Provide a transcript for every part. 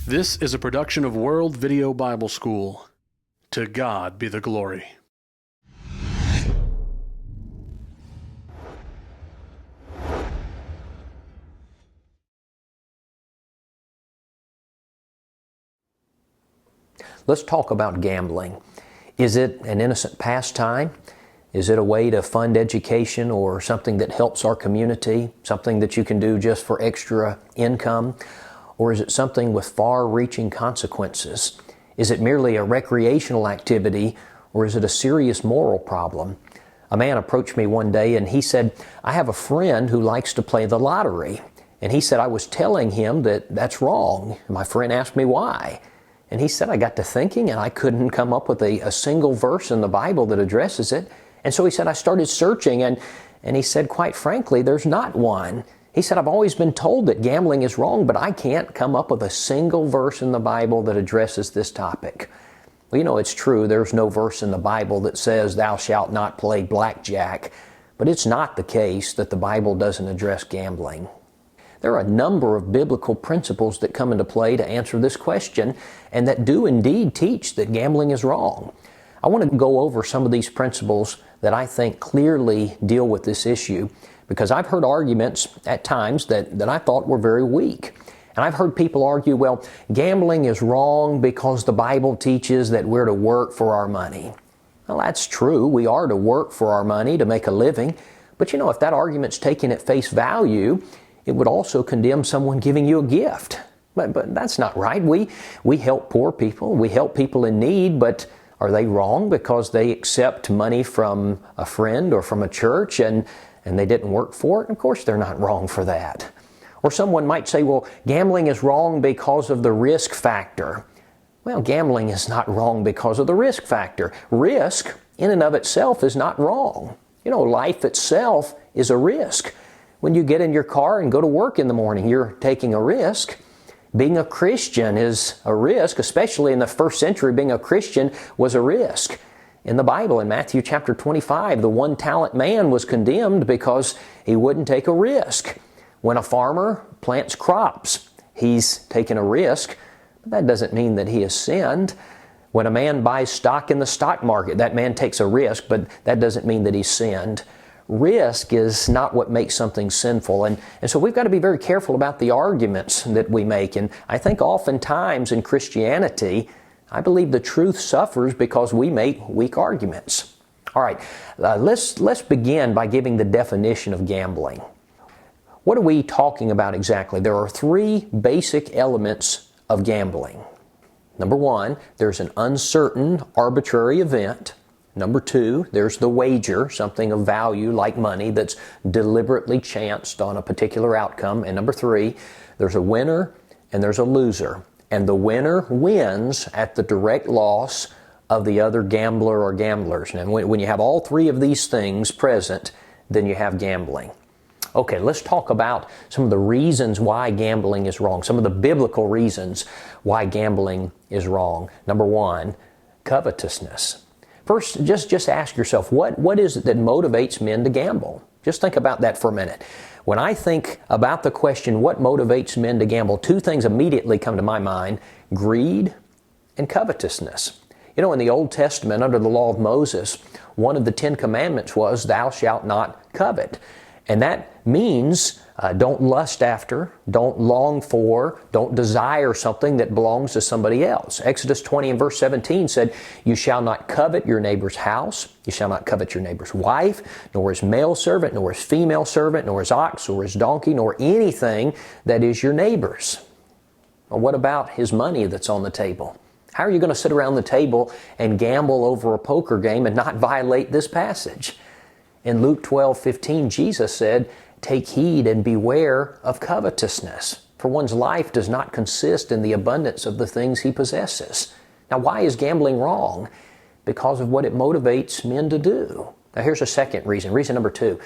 This is a production of World Video Bible School. To God be the glory. Let's talk about gambling. Is it an innocent pastime? Is it a way to fund education or something that helps our community? Something that you can do just for extra income? Or is it something with far-reaching consequences? Is it merely a recreational activity, or is it a serious moral problem? A man approached me one day and he said, I have a friend who likes to play the lottery. And he said, I was telling him that that's wrong. My friend asked me why. And he said, I got to thinking and I couldn't come up with a single verse in the Bible that addresses it. And so he said, I started searching and he said, quite frankly, there's not one. He said, I've always been told that gambling is wrong, but I can't come up with a single verse in the Bible that addresses this topic. Well, you know, it's true. There's no verse in the Bible that says, thou shalt not play blackjack. But it's not the case that the Bible doesn't address gambling. There are a number of biblical principles that come into play to answer this question and that do indeed teach that gambling is wrong. I want to go over some of these principles that I think clearly deal with this issue, because I've heard arguments at times that I thought were very weak. And I've heard people argue, well, gambling is wrong because the Bible teaches that we're to work for our money. Well, that's true. We are to work for our money to make a living. But you know, if that argument's taken at face value, it would also condemn someone giving you a gift. But that's not right. We help poor people. We help people in need, but are they wrong because they accept money from a friend or from a church and they didn't work for it? Of course they're not wrong for that. Or someone might say, well, gambling is wrong because of the risk factor. Well, gambling is not wrong because of the risk factor. Risk in and of itself is not wrong. You know, life itself is a risk. When you get in your car and go to work in the morning, you're taking a risk. Being a Christian is a risk, especially in the first century. Being a Christian was a risk. In the Bible, in Matthew chapter 25, the one-talent man was condemned because he wouldn't take a risk. When a farmer plants crops, he's taken a risk, but that doesn't mean that he has sinned. When a man buys stock in the stock market, that man takes a risk, but that doesn't mean that he's sinned. Risk is not what makes something sinful. And so we've got to be very careful about the arguments that we make. And I think oftentimes in Christianity, I believe the truth suffers because we make weak arguments. All right, let's begin by giving the definition of gambling. What are we talking about exactly? There are three basic elements of gambling. Number one, there's an uncertain, arbitrary event. Number two, there's the wager, something of value like money that's deliberately chanced on a particular outcome. And number three, there's a winner and there's a loser. And the winner wins at the direct loss of the other gambler or gamblers. And when you have all three of these things present, then you have gambling. Okay, let's talk about some of the reasons why gambling is wrong, some of the biblical reasons why gambling is wrong. Number one, covetousness. First, just ask yourself, what is it that motivates men to gamble? Just think about that for a minute. When I think about the question, what motivates men to gamble, two things immediately come to my mind: greed and covetousness. You know, in the Old Testament, under the law of Moses, one of the 10 commandments was, thou shalt not covet. And that means don't lust after, don't long for, don't desire something that belongs to somebody else. Exodus 20 and verse 17 said, you shall not covet your neighbor's house, you shall not covet your neighbor's wife, nor his male servant, nor his female servant, nor his ox, or his donkey, nor anything that is your neighbor's. Well, what about his money that's on the table? How are you going to sit around the table and gamble over a poker game and not violate this passage? In Luke 12:15, Jesus said, take heed and beware of covetousness, for one's life does not consist in the abundance of the things he possesses. Now, why is gambling wrong? Because of what it motivates men to do. Now, here's a second reason. Reason number two,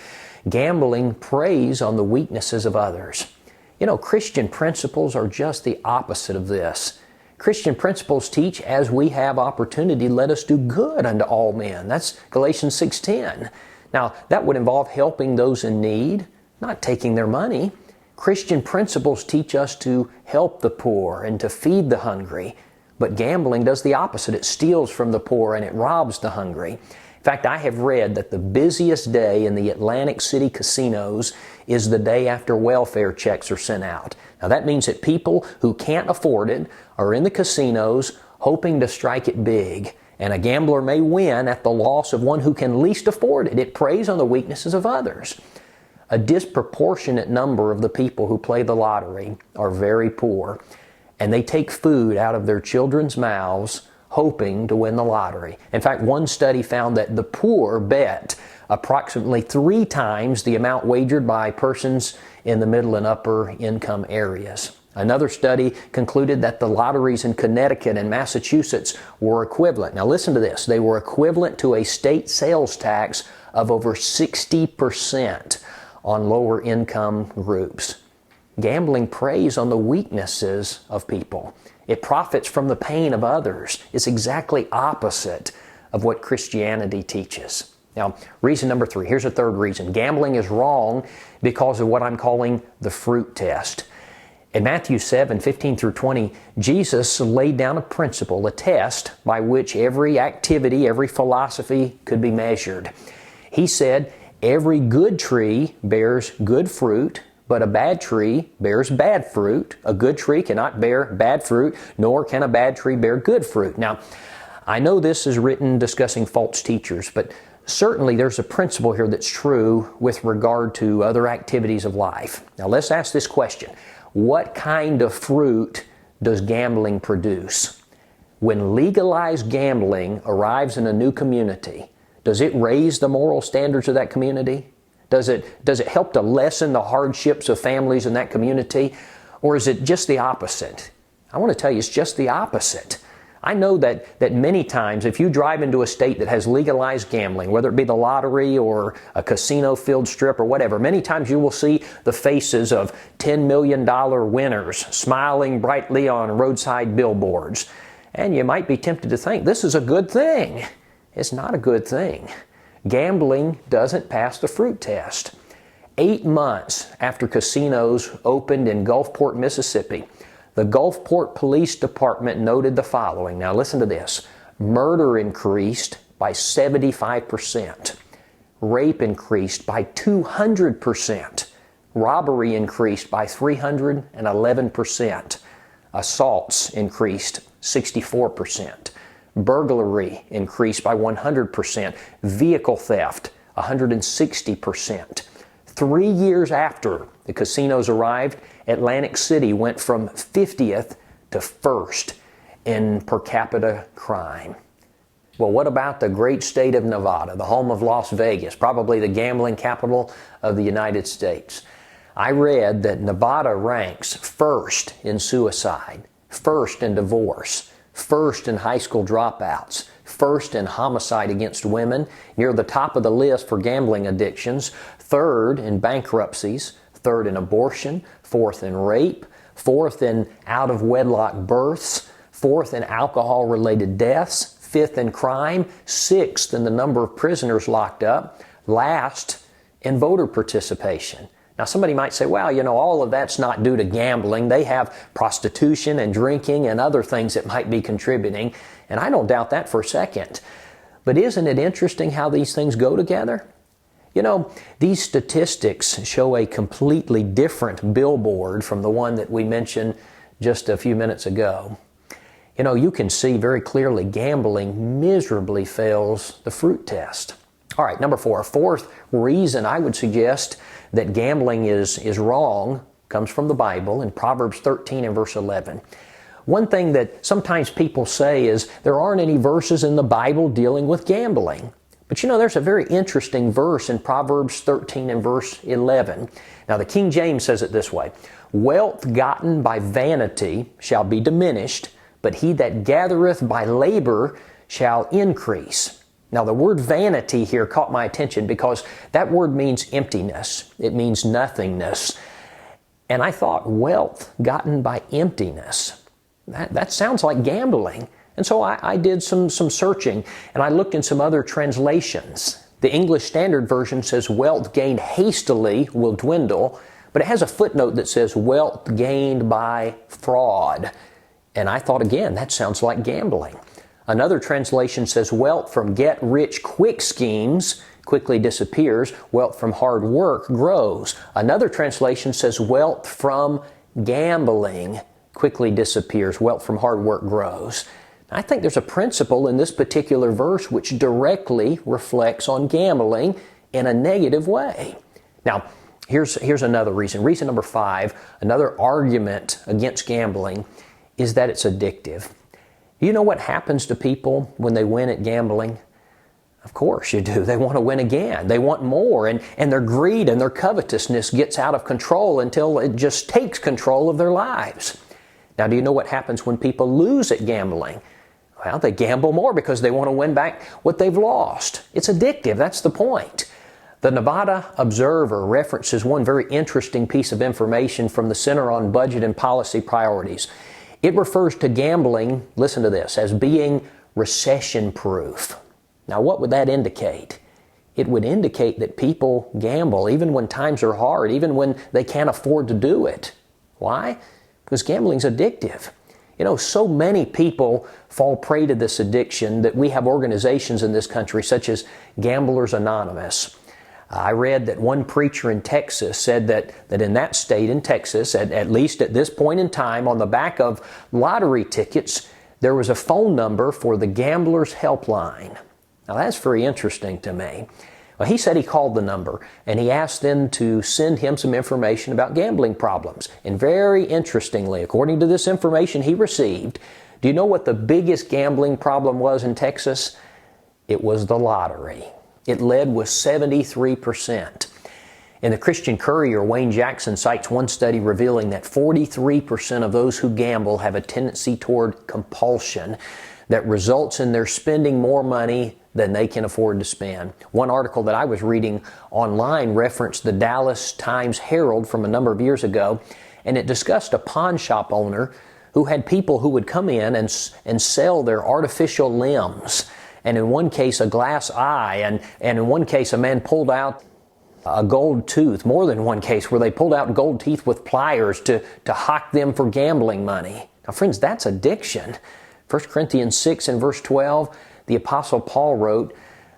gambling preys on the weaknesses of others. You know, Christian principles are just the opposite of this. Christian principles teach, as we have opportunity, let us do good unto all men. That's Galatians 6:10. Now, that would involve helping those in need, not taking their money. Christian principles teach us to help the poor and to feed the hungry, but gambling does the opposite. It steals from the poor and it robs the hungry. In fact, I have read that the busiest day in the Atlantic City casinos is the day after welfare checks are sent out. Now that means that people who can't afford it are in the casinos hoping to strike it big. And a gambler may win at the loss of one who can least afford it. It preys on the weaknesses of others. A disproportionate number of the people who play the lottery are very poor, and they take food out of their children's mouths hoping to win the lottery. In fact, one study found that the poor bet approximately 3 times the amount wagered by persons in the middle and upper income areas. Another study concluded that the lotteries in Connecticut and Massachusetts were equivalent. Now listen to this. They were equivalent to a state sales tax of over 60% on lower income groups. Gambling preys on the weaknesses of people. It profits from the pain of others. It's exactly opposite of what Christianity teaches. Now, reason number 3. Here's a third reason. Gambling is wrong because of what I'm calling the fruit test. In Matthew 7:15-20, Jesus laid down a principle, a test by which every activity, every philosophy could be measured. He said, every good tree bears good fruit, but a bad tree bears bad fruit. A good tree cannot bear bad fruit, nor can a bad tree bear good fruit. Now, I know this is written discussing false teachers, but certainly there's a principle here that's true with regard to other activities of life. Now, let's ask this question. What kind of fruit does gambling produce? When legalized gambling arrives in a new community, does it raise the moral standards of that community? Does it help to lessen the hardships of families in that community? Or is it just the opposite? I want to tell you, it's just the opposite. I know that many times if you drive into a state that has legalized gambling, whether it be the lottery or a casino-filled strip or whatever, many times you will see the faces of $10 million winners smiling brightly on roadside billboards. And you might be tempted to think, this is a good thing. It's not a good thing. Gambling doesn't pass the fruit test. 8 months after casinos opened in Gulfport, Mississippi, the Gulfport Police Department noted the following. Now listen to this. Murder increased by 75%. Rape increased by 200%. Robbery increased by 311%. Assaults increased 64%. Burglary increased by 100%. Vehicle theft, 160%. 3 years after the casinos arrived, Atlantic City went from 50th to 1st in per capita crime. Well, what about the great state of Nevada, the home of Las Vegas, probably the gambling capital of the United States? I read that Nevada ranks 1st in suicide, 1st in divorce, 1st in high school dropouts, 1st in homicide against women, near the top of the list for gambling addictions, 3rd in bankruptcies, 3rd in abortion, 4th in rape, 4th in out-of-wedlock births, 4th in alcohol-related deaths, 5th in crime, 6th in the number of prisoners locked up, last in voter participation. Now somebody might say, well, all of that's not due to gambling. They have prostitution and drinking and other things that might be contributing. And I don't doubt that for a second. But isn't it interesting how these things go together? These statistics show a completely different billboard from the one that we mentioned just a few minutes ago. You can see very clearly gambling miserably fails the fruit test. All right, number 4. A fourth reason I would suggest that gambling is wrong comes from the Bible in Proverbs 13 and verse 11. One thing that sometimes people say is there aren't any verses in the Bible dealing with gambling. But there's a very interesting verse in Proverbs 13 and verse 11. Now the King James says it this way, "Wealth gotten by vanity shall be diminished, but he that gathereth by labor shall increase." Now the word vanity here caught my attention because that word means emptiness. It means nothingness. And I thought, wealth gotten by emptiness. That sounds like gambling. And so I did some searching and I looked in some other translations. The English Standard Version says wealth gained hastily will dwindle, but but it has a footnote that says wealth gained by fraud. And I thought, again, that sounds like gambling. Another translation says wealth from get-rich-quick schemes quickly disappears. Wealth from hard work grows. Another translation says wealth from gambling quickly disappears. Wealth from hard work grows. I think there's a principle in this particular verse which directly reflects on gambling in a negative way. Now, here's another reason. Reason number 5, another argument against gambling, is that it's addictive. You know what happens to people when they win at gambling? Of course you do. They want to win again. They want more, and their greed and their covetousness gets out of control until it just takes control of their lives. Now, do you know what happens when people lose at gambling? Well, they gamble more because they want to win back what they've lost. It's addictive. That's the point. The Nevada Observer references one very interesting piece of information from the Center on Budget and Policy Priorities. It refers to gambling, listen to this, as being recession-proof. Now, what would that indicate? It would indicate that people gamble even when times are hard, even when they can't afford to do it. Why? Because gambling's addictive. You know, so many people fall prey to this addiction that we have organizations in this country such as Gamblers Anonymous. I read that one preacher in Texas said that in that state, in Texas, at least at this point in time, on the back of lottery tickets, there was a phone number for the Gamblers Helpline. Now that's very interesting to me. Well, he said he called the number and he asked them to send him some information about gambling problems. And very interestingly, according to this information he received, do you know what the biggest gambling problem was in Texas? It was the lottery. It led with 73%. In the Christian Courier, Wayne Jackson cites one study revealing that 43% of those who gamble have a tendency toward compulsion that results in their spending more money than they can afford to spend. One article that I was reading online referenced the Dallas Times-Herald from a number of years ago, and it discussed a pawn shop owner who had people who would come in and sell their artificial limbs. And in one case, a glass eye, and in one case, a man pulled out a gold tooth, more than one case, where they pulled out gold teeth with pliers to hock them for gambling money. Now, friends, that's addiction. 1 Corinthians 6 and verse 12, the Apostle Paul wrote,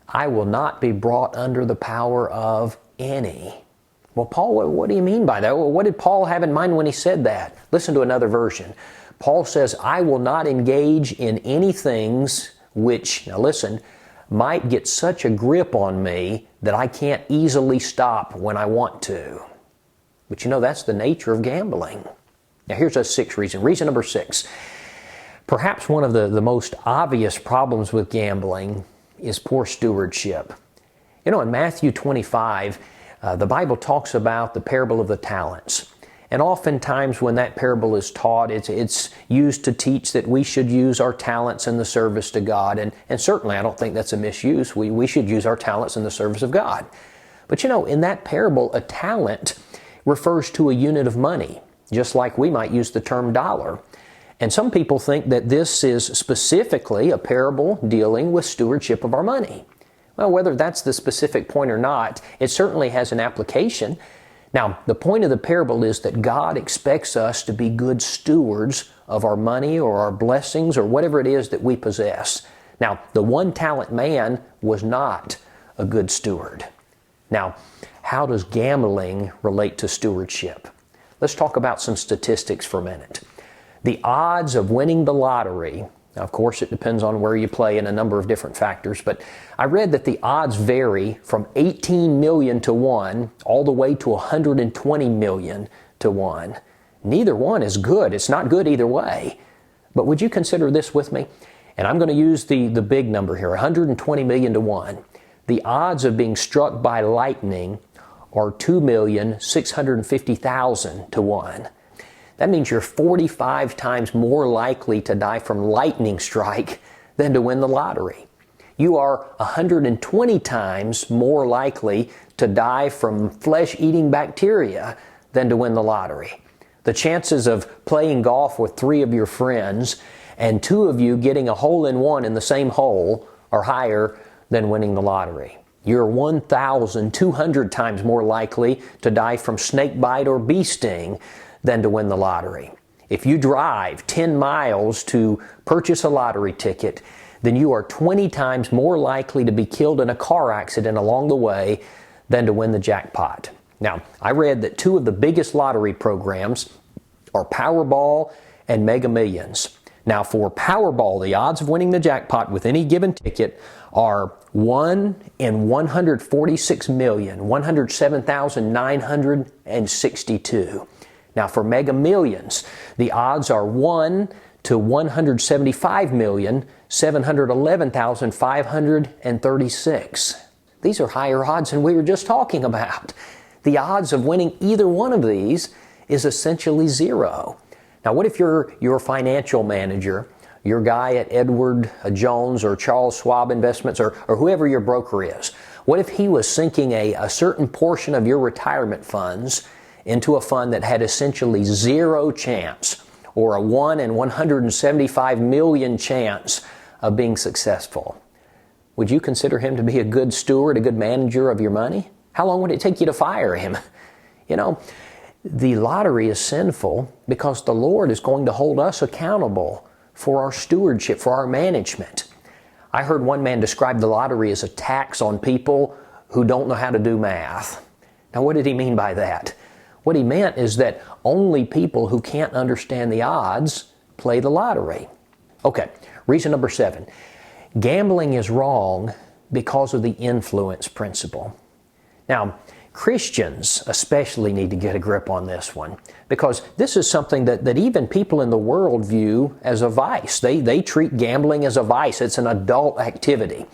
"I will not be brought under the power of any." Well, Paul, what do you mean by that? What did Paul have in mind when he said that? Listen to another version. Paul says, "I will not engage in any things which," now listen, "might get such a grip on me that I can't easily stop when I want to." But you know, that's the nature of gambling. Now here's a 6th reason. Reason number 6. Perhaps one of the most obvious problems with gambling is poor stewardship. You know, in Matthew 25, the Bible talks about the parable of the talents. And oftentimes when that parable is taught, it's used to teach that we should use our talents in the service to God. And certainly I don't think that's a misuse. We should use our talents in the service of God. But you know, in that parable, a talent refers to a unit of money, just like we might use the term dollar. And some people think that this is specifically a parable dealing with stewardship of our money. Well, whether that's the specific point or not, it certainly has an application. Now, the point of the parable is that God expects us to be good stewards of our money or our blessings or whatever it is that we possess. Now, the one-talent man was not a good steward. Now, how does gambling relate to stewardship? Let's talk about some statistics for a minute. The odds of winning the lottery, now of course it depends on where you play and a number of different factors, but I read that the odds vary from 18 million to 1 all the way to 120 million to 1. Neither one is good. It's not good either way. But would you consider this with me? And I'm going to use the big number here, 120 million to 1. The odds of being struck by lightning are 2,650,000 to 1. That means you're 45 times more likely to die from lightning strike than to win the lottery. You are 120 times more likely to die from flesh-eating bacteria than to win the lottery. The chances of playing golf with 3 of your friends and 2 of you getting a hole-in-one in the same hole are higher than winning the lottery. You're 1,200 times more likely to die from snake bite or bee sting than to win the lottery. If you drive 10 miles to purchase a lottery ticket, then you are 20 times more likely to be killed in a car accident along the way than to win the jackpot. Now, I read that 2 of the biggest lottery programs are Powerball and Mega Millions. Now, for Powerball, the odds of winning the jackpot with any given ticket are 1 in 146,107,962. Now, for Mega Millions, the odds are 1 to 175,711,536. These are higher odds than we were just talking about. The odds of winning either one of these is essentially zero. Now, what if you're your financial manager, your guy at Edward Jones or Charles Schwab Investments or whoever your broker is? What if he was sinking a certain portion of your retirement funds into a fund that had essentially zero chance, or a 1 in 175 million chance of being successful? Would you consider him to be a good steward, a good manager of your money? How long would it take you to fire him? You know, the lottery is sinful because the Lord is going to hold us accountable for our stewardship, for our management. I heard one man describe the lottery as a tax on people who don't know how to do math. Now, what did he mean by that? What he meant is that only people who can't understand the odds play the lottery. Okay, reason number 7. Gambling is wrong because of the influence principle. Now, Christians especially need to get a grip on this one, because this is something that even people in the world view as a vice. They treat gambling as a vice. It's an adult activity.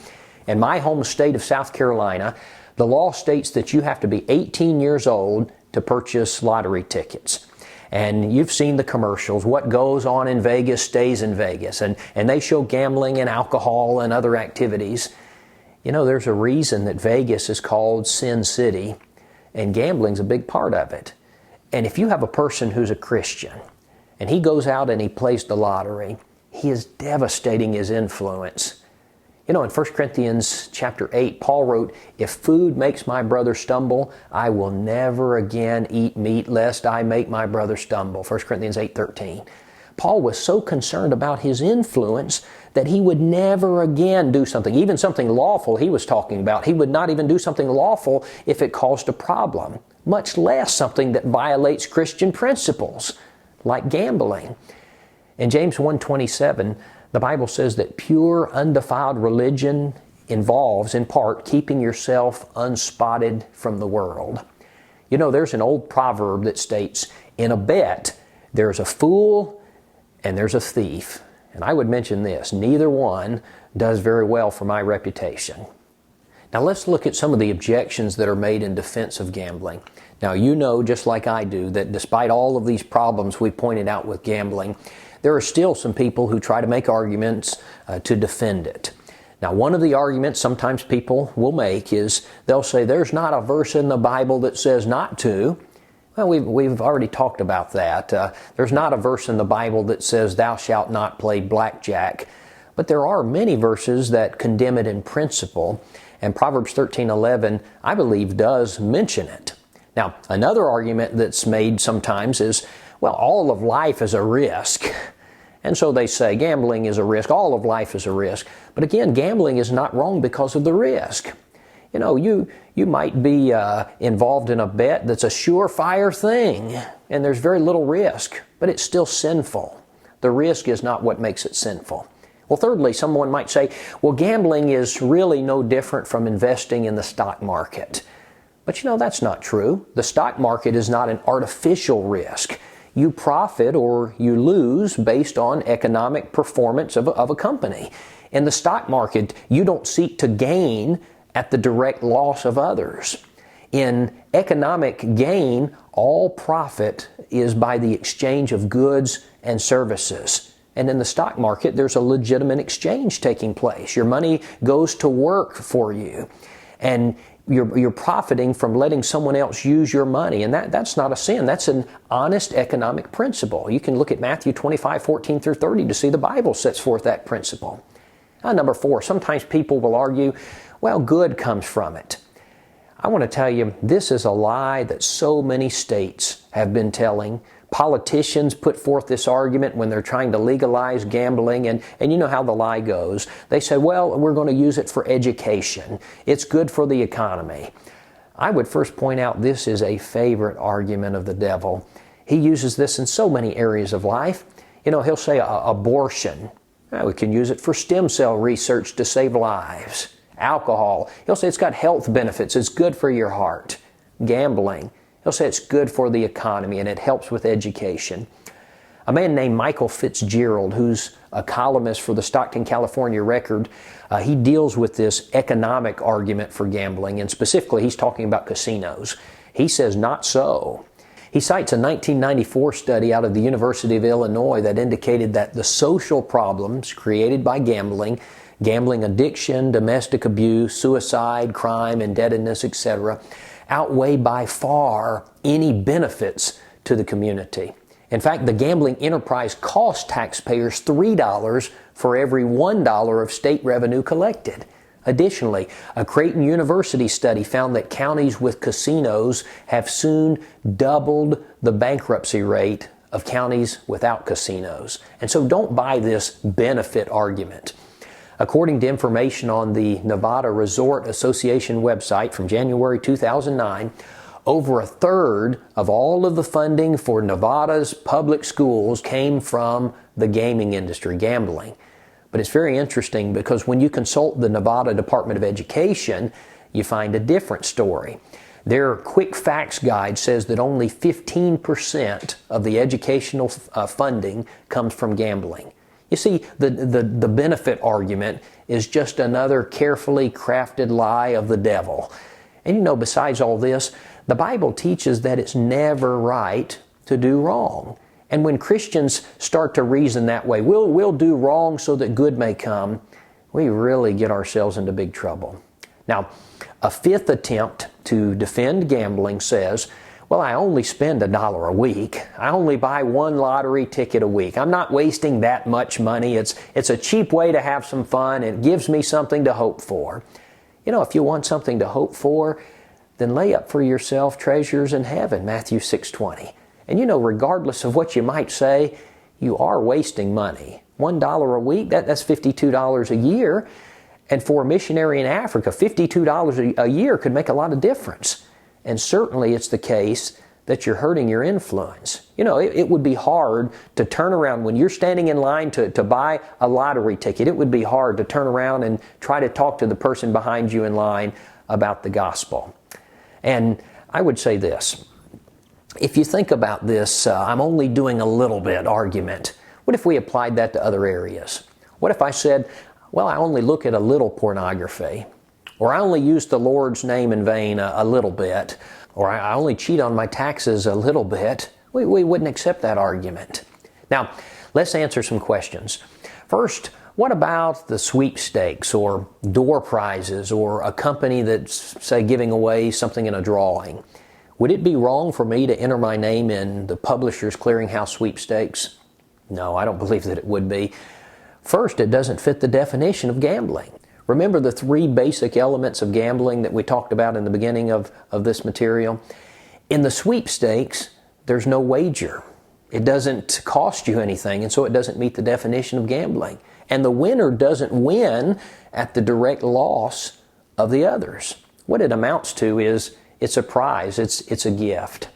In my home state of South Carolina, the law states that you have to be 18 years old to purchase lottery tickets. And you've seen the commercials. What goes on in Vegas stays in Vegas. And they show gambling and alcohol and other activities. You know, there's a reason that Vegas is called Sin City, and gambling's a big part of it. And if you have a person who's a Christian, and he goes out and he plays the lottery, he is devastating his influence. You know, in 1 Corinthians chapter 8, Paul wrote, "If food makes my brother stumble, I will never again eat meat, lest I make my brother stumble." 1 Corinthians 8:13. Paul was so concerned about his influence that he would never again do something, even something lawful he was talking about. He would not even do something lawful if it caused a problem, much less something that violates Christian principles, like gambling. In James 1:27, the Bible says that pure, undefiled religion involves, in part, keeping yourself unspotted from the world. You know, there's an old proverb that states, in a bet, there's a fool and there's a thief. And I would mention this, neither one does very well for my reputation. Now let's look at some of the objections that are made in defense of gambling. Now you know, just like I do, that despite all of these problems we pointed out with gambling, there are still some people who try to make arguments to defend it. Now, one of the arguments sometimes people will make is they'll say there's not a verse in the Bible that says not to. Well, we've already talked about that. There's not a verse in the Bible that says thou shalt not play blackjack, but there are many verses that condemn it in principle, and Proverbs 13:11, I believe, does mention it. Now, another argument that's made sometimes is, well, all of life is a risk. And so they say gambling is a risk, all of life is a risk. But again, gambling is not wrong because of the risk. You know, you might be involved in a bet that's a surefire thing, and there's very little risk, but it's still sinful. The risk is not what makes it sinful. Well, thirdly, someone might say, well, gambling is really no different from investing in the stock market. But you know, that's not true. The stock market is not an artificial risk. You profit or you lose based on economic performance of a company. In the stock market, you don't seek to gain at the direct loss of others. In economic gain, all profit is by the exchange of goods and services. And in the stock market, there's a legitimate exchange taking place. Your money goes to work for you. And you're profiting from letting someone else use your money. And that's not a sin. That's an honest economic principle. You can look at Matthew 25:14 through 30 to see the Bible sets forth that principle. Number 4, sometimes people will argue, well, good comes from it. I want to tell you, this is a lie that so many states have been telling. Politicians put forth this argument when they're trying to legalize gambling, and you know how the lie goes. They say, well, we're going to use it for education. It's good for the economy. I would first point out this is a favorite argument of the devil. He uses this in so many areas of life. You know, he'll say abortion. We can use it for stem cell research to save lives. Alcohol. He'll say it's got health benefits. It's good for your heart. Gambling. He'll say it's good for the economy and it helps with education. A man named Michael Fitzgerald, who's a columnist for the Stockton, California Record, he deals with this economic argument for gambling, and specifically he's talking about casinos. He says not so. He cites a 1994 study out of the University of Illinois that indicated that the social problems created by gambling addiction, domestic abuse, suicide, crime, indebtedness, etc., outweigh by far any benefits to the community. In fact, the gambling enterprise cost taxpayers $3 for every $1 of state revenue collected. Additionally, a Creighton University study found that counties with casinos have soon doubled the bankruptcy rate of counties without casinos. And so don't buy this benefit argument. According to information on the Nevada Resort Association website from January 2009, over a third of all of the funding for Nevada's public schools came from the gaming industry, gambling. But it's very interesting because when you consult the Nevada Department of Education, you find a different story. Their quick facts guide says that only 15% of the educational funding comes from gambling. You see, the benefit argument is just another carefully crafted lie of the devil. And you know, besides all this, the Bible teaches that it's never right to do wrong. And when Christians start to reason that way, we'll do wrong so that good may come, we really get ourselves into big trouble. Now, a fifth attempt to defend gambling says, well, I only spend $1 a week. I only buy one lottery ticket a week. I'm not wasting that much money. It's a cheap way to have some fun. It gives me something to hope for. You know, if you want something to hope for, then lay up for yourself treasures in heaven, Matthew 6:20. And you know, regardless of what you might say, you are wasting money. $1 a week, that's $52 a year. And for a missionary in Africa, $52 a year could make a lot of difference. And certainly it's the case that you're hurting your influence. You know, it would be hard to turn around when you're standing in line to buy a lottery ticket. It would be hard to turn around and try to talk to the person behind you in line about the gospel. And I would say this. If you think about this, I'm only doing a little bit argument. What if we applied that to other areas? What if I said, well, I only look at a little pornography, or I only use the Lord's name in vain a little bit, or I only cheat on my taxes a little bit? We wouldn't accept that argument. Now, let's answer some questions. First, what about the sweepstakes or door prizes or a company that's, say, giving away something in a drawing? Would it be wrong for me to enter my name in the Publishers Clearinghouse sweepstakes? No, I don't believe that it would be. First, it doesn't fit the definition of gambling. Remember the three basic elements of gambling that we talked about in the beginning of this material? In the sweepstakes, there's no wager. It doesn't cost you anything, and so it doesn't meet the definition of gambling. And the winner doesn't win at the direct loss of the others. What it amounts to is it's a prize, it's a gift.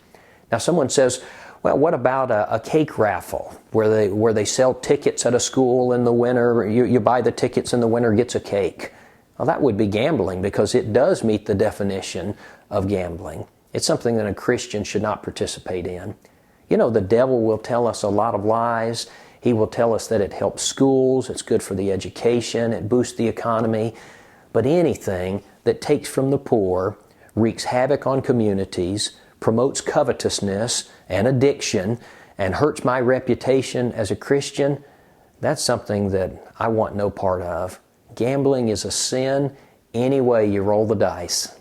Now someone says, well, what about a cake raffle where they sell tickets at a school and the winner, you buy the tickets and the winner gets a cake? Well, that would be gambling because it does meet the definition of gambling. It's something that a Christian should not participate in. You know, the devil will tell us a lot of lies. He will tell us that it helps schools, it's good for the education, it boosts the economy. But anything that takes from the poor, wreaks havoc on communities, promotes covetousness and addiction, and hurts my reputation as a Christian, that's something that I want no part of. Gambling is a sin any way you roll the dice.